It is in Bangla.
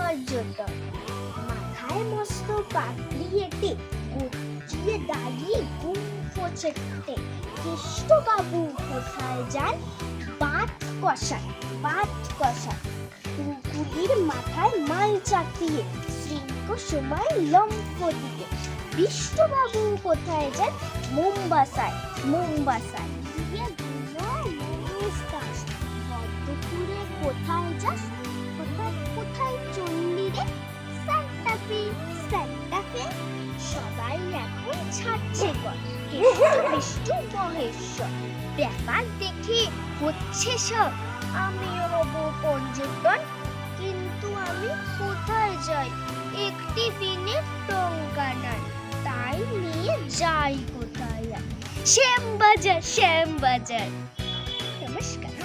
পর্যটন, মাথায় মস্ত পাগড়ি এঁটে গুটিয়ে দাঁড়িয়ে গুম্ফো চেটে কেষ্টবাবু কোথায় যান? বাত কষায়, বাত কষায়। কুকুলির মাথায় মাল চাপিয়ে শৃঙ্গ সময় লম্ফ দিতে। বিষ্টবাবু কোথায় যান? মুম্বাসায়, মুম্বাসায়। দিয়ে দিল নমস্কার। বদ্ধপুরে কোথায় যাস? কোথায় কোথায় চললি রে? সান্টা ফে, সান্টা ফে। সবাই এখন ছাড়ছে গর, কেষ্ট বিষ্টু মহেশ্বর। ব্যাপার দেখে হচ্ছে সব, আমিও হব পর্যটন। কিন্তু আমি কোথায় যাই? একটি দিনের টঙ্কা নাই, তাই নিয়ে যাই কোথায়? শ্যামবাজার, শ্যামবাজার। নমস্কার।